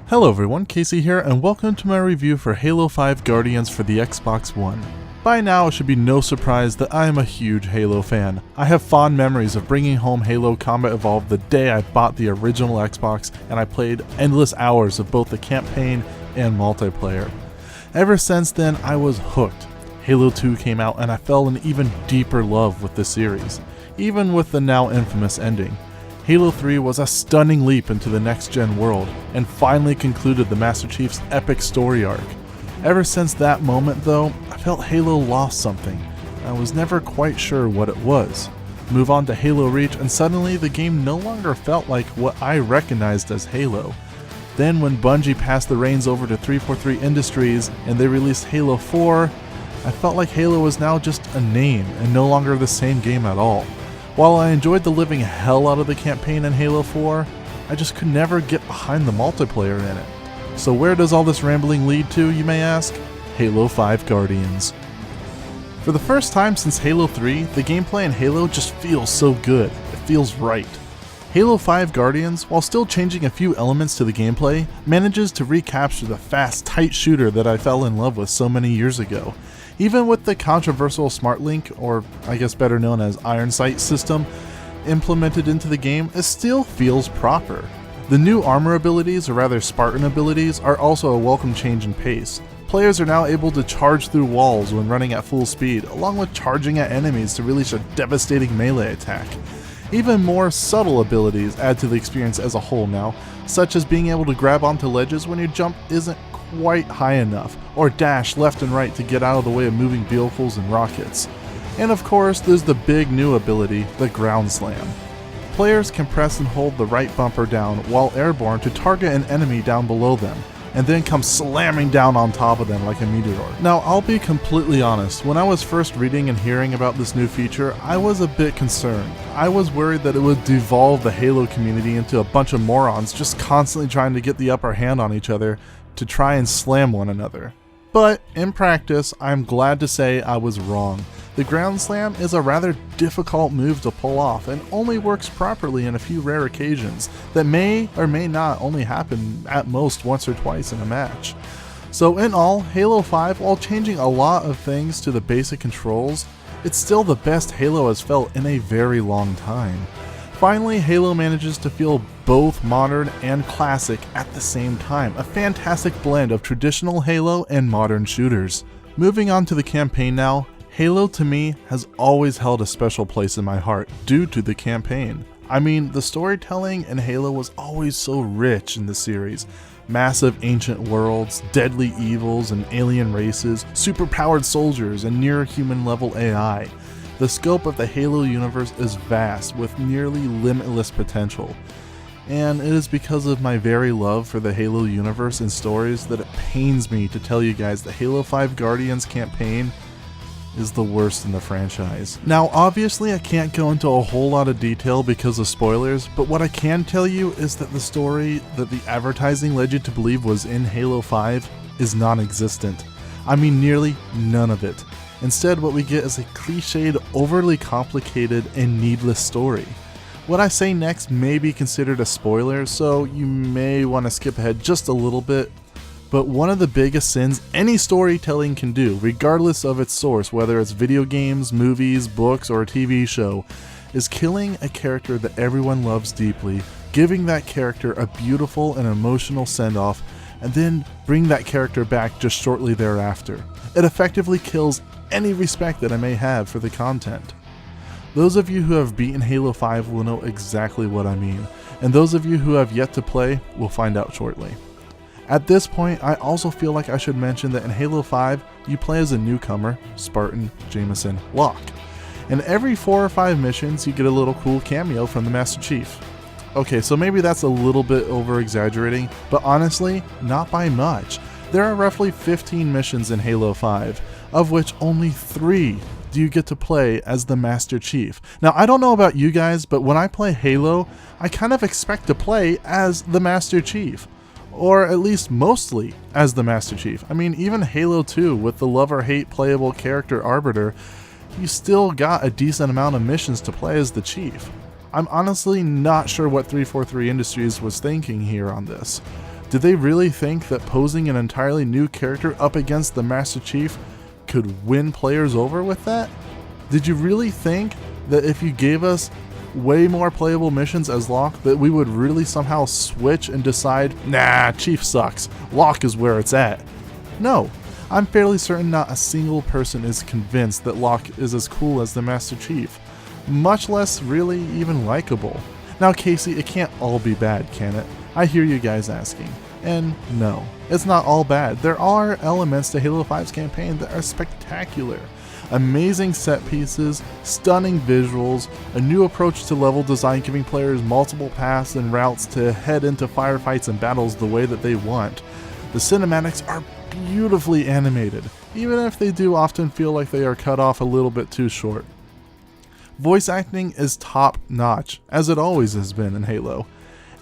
Hello everyone, Casey here, and welcome to my review for Halo 5 Guardians for the Xbox One. By now it should be no surprise that I am a huge Halo fan. I have fond memories of bringing home Halo Combat Evolved the day I bought the original Xbox, and I played endless hours of both the campaign and multiplayer. Ever since then, I was hooked. Halo 2 came out and I fell in even deeper love with the series, even with the now infamous ending. Halo 3 was a stunning leap into the next-gen world, and finally concluded the Master Chief's epic story arc. Ever since that moment though, I felt Halo lost something. I was never quite sure what it was. Move on to Halo Reach and suddenly the game no longer felt like what I recognized as Halo. Then when Bungie passed the reins over to 343 Industries and they released Halo 4, I felt like Halo was now just a name and no longer the same game at all. While I enjoyed the living hell out of the campaign in Halo 4, I just could never get behind the multiplayer in it. So where does all this rambling lead to, you may ask? Halo 5 Guardians. For the first time since Halo 3, the gameplay in Halo just feels so good. It feels right. Halo 5 Guardians, while still changing a few elements to the gameplay, manages to recapture the fast, tight shooter that I fell in love with so many years ago. Even with the controversial Smart Link, or I guess better known as Iron Sight system, implemented into the game, it still feels proper. The new armor abilities, or rather Spartan abilities, are also a welcome change in pace. Players are now able to charge through walls when running at full speed, along with charging at enemies to release a devastating melee attack. Even more subtle abilities add to the experience as a whole now, such as being able to grab onto ledges when your jump isn't quite high enough, or dash left and right to get out of the way of moving vehicles and rockets. And of course, there's the big new ability, the Ground Slam. Players can press and hold the right bumper down while airborne to target an enemy down below them, and then come slamming down on top of them like a meteor. Now, I'll be completely honest, when I was first reading and hearing about this new feature, I was a bit concerned. I was worried that it would devolve the Halo community into a bunch of morons just constantly trying to get the upper hand on each other to try and slam one another. But in practice, I'm glad to say I was wrong. The Ground Slam is a rather difficult move to pull off and only works properly in a few rare occasions that may or may not only happen at most once or twice in a match. So in all, Halo 5, while changing a lot of things to the basic controls, it's still the best Halo has felt in a very long time. Finally, Halo manages to feel both modern and classic at the same time, a fantastic blend of traditional Halo and modern shooters. Moving on to the campaign now, Halo to me has always held a special place in my heart due to the campaign. I mean, the storytelling in Halo was always so rich in the series. Massive ancient worlds, deadly evils and alien races, superpowered soldiers and near human level AI. The scope of the Halo universe is vast with nearly limitless potential. And it is because of my very love for the Halo universe and stories that it pains me to tell you guys that Halo 5 Guardians campaign is the worst in the franchise. Now obviously I can't go into a whole lot of detail because of spoilers, but what I can tell you is that the story that the advertising led you to believe was in Halo 5 is non-existent. I mean nearly none of it. Instead, what we get is a cliched, overly complicated, and needless story. What I say next may be considered a spoiler, so you may want to skip ahead just a little bit, but one of the biggest sins any storytelling can do, regardless of its source, whether it's video games, movies, books, or a TV show, is killing a character that everyone loves deeply, giving that character a beautiful and emotional send-off, and then bring that character back just shortly thereafter. It effectively kills any respect that I may have for the content. Those of you who have beaten Halo 5 will know exactly what I mean, and those of you who have yet to play will find out shortly. At this point, I also feel like I should mention that in Halo 5, you play as a newcomer, Spartan, Jameson, Locke. And every 4 or 5 missions, you get a little cool cameo from the Master Chief. Okay, so maybe that's a little bit over-exaggerating, but honestly, not by much. There are roughly 15 missions in Halo 5, of which only 3 do you get to play as the Master Chief. Now, I don't know about you guys, but when I play Halo, I kind of expect to play as the Master Chief. Or at least mostly as the Master Chief. I mean, even Halo 2 with the love or hate playable character Arbiter, you still got a decent amount of missions to play as the Chief. I'm honestly not sure what 343 Industries was thinking here on this. Did they really think that posing an entirely new character up against the Master Chief could win players over with that? Did you really think that if you gave us way more playable missions as Locke, that we would really somehow switch and decide, nah, Chief sucks, Locke is where it's at? No, I'm fairly certain not a single person is convinced that Locke is as cool as the Master Chief, much less really even likable. Now Casey, it can't all be bad, can it? I hear you guys asking. And no, it's not all bad. There are elements to Halo 5's campaign that are spectacular. Amazing set pieces, stunning visuals, a new approach to level design giving players multiple paths and routes to head into firefights and battles the way that they want. The cinematics are beautifully animated, even if they do often feel like they are cut off a little bit too short. Voice acting is top notch, as it always has been in Halo,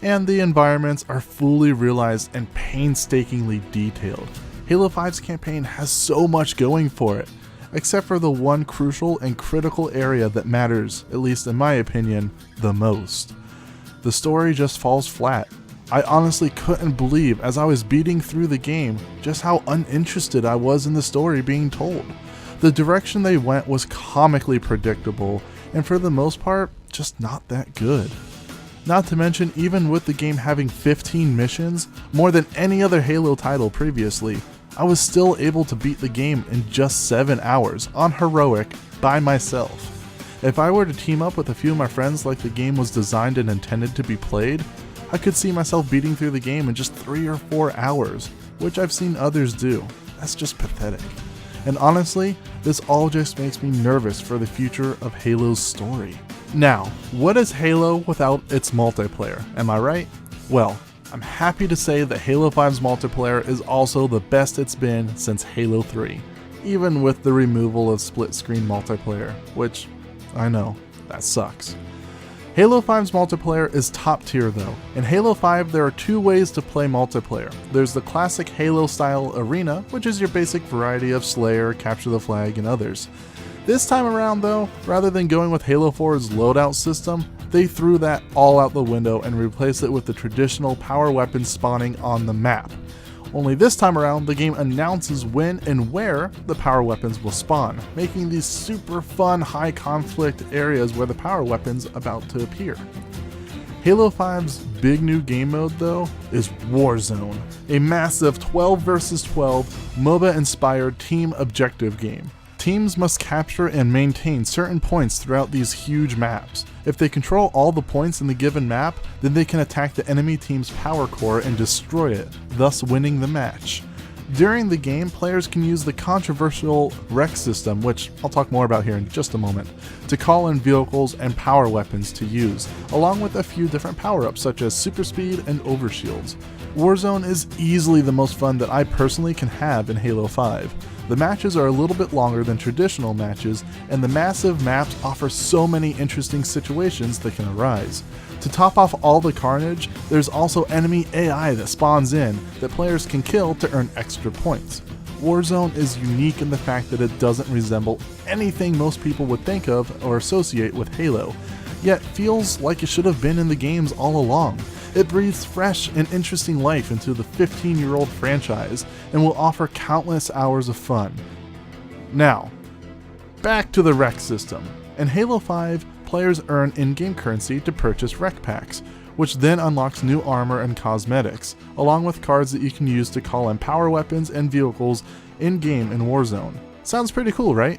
and the environments are fully realized and painstakingly detailed. Halo 5's campaign has so much going for it, except for the one crucial and critical area that matters, at least in my opinion, the most. The story just falls flat. I honestly couldn't believe as I was beating through the game just how uninterested I was in the story being told. The direction they went was comically predictable, and for the most part, just not that good. Not to mention, even with the game having 15 missions, more than any other Halo title previously, I was still able to beat the game in just 7 hours on Heroic by myself. If I were to team up with a few of my friends like the game was designed and intended to be played, I could see myself beating through the game in just 3 or 4 hours, which I've seen others do. That's just pathetic. And honestly, this all just makes me nervous for the future of Halo's story. Now, what is Halo without its multiplayer? Am I right? Well, I'm happy to say that Halo 5's multiplayer is also the best it's been since Halo 3, even with the removal of split-screen multiplayer, which, I know, that sucks. Halo 5's multiplayer is top tier though. In Halo 5 there are 2 ways to play multiplayer. There's the classic Halo style arena, which is your basic variety of Slayer, Capture the Flag, and others. This time around though, rather than going with Halo 4's loadout system, they threw that all out the window and replaced it with the traditional power weapons spawning on the map. Only this time around, the game announces when and where the power weapons will spawn, making these super fun high conflict areas where the power weapons about to appear. Halo 5's big new game mode though is Warzone, a massive 12 vs 12 MOBA-inspired team objective game. Teams must capture and maintain certain points throughout these huge maps. If they control all the points in the given map, then they can attack the enemy team's power core and destroy it, thus winning the match. During the game, players can use the controversial wreck system, which I'll talk more about here in just a moment, to call in vehicles and power weapons to use, along with a few different power-ups such as super speed and overshields. Warzone is easily the most fun that I personally can have in Halo 5. The matches are a little bit longer than traditional matches, and the massive maps offer so many interesting situations that can arise. To top off all the carnage, there's also enemy AI that spawns in that players can kill to earn extra points. Warzone is unique in the fact that it doesn't resemble anything most people would think of or associate with Halo, yet feels like it should have been in the games all along. It breathes fresh and interesting life into the 15-year-old franchise and will offer countless hours of fun. Now, back to the wreck system. In Halo 5, players earn in-game currency to purchase wreck packs, which then unlocks new armor and cosmetics, along with cards that you can use to call in power weapons and vehicles in-game in Warzone. Sounds pretty cool, right?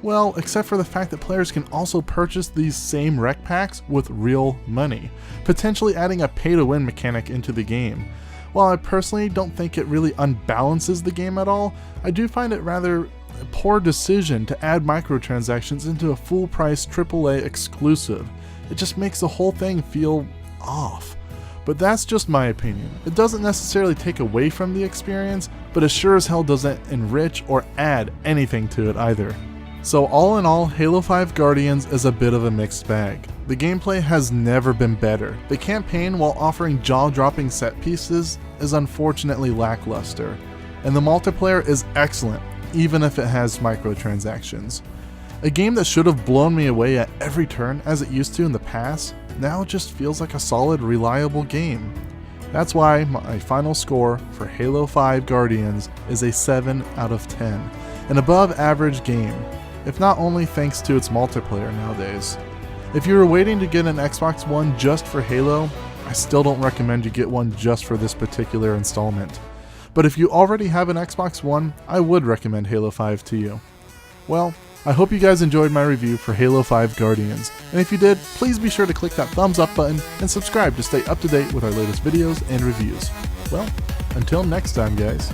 Well, except for the fact that players can also purchase these same wreck packs with real money, potentially adding a pay-to-win mechanic into the game. While I personally don't think it really unbalances the game at all, I do find it rather a poor decision to add microtransactions into a full-price AAA exclusive. It just makes the whole thing feel off. But that's just my opinion. It doesn't necessarily take away from the experience, but it sure as hell doesn't enrich or add anything to it either. So all in all, Halo 5 Guardians is a bit of a mixed bag. The gameplay has never been better. The campaign, while offering jaw-dropping set pieces, is unfortunately lackluster. And the multiplayer is excellent, even if it has microtransactions. A game that should have blown me away at every turn as it used to in the past, now just feels like a solid, reliable game. That's why my final score for Halo 5 Guardians is a 7 out of 10, an above average game, if not only thanks to its multiplayer nowadays. If you were waiting to get an Xbox One just for Halo, I still don't recommend you get one just for this particular installment. But if you already have an Xbox One, I would recommend Halo 5 to you. Well, I hope you guys enjoyed my review for Halo 5 Guardians, and if you did, please be sure to click that thumbs up button and subscribe to stay up to date with our latest videos and reviews. Well, until next time guys.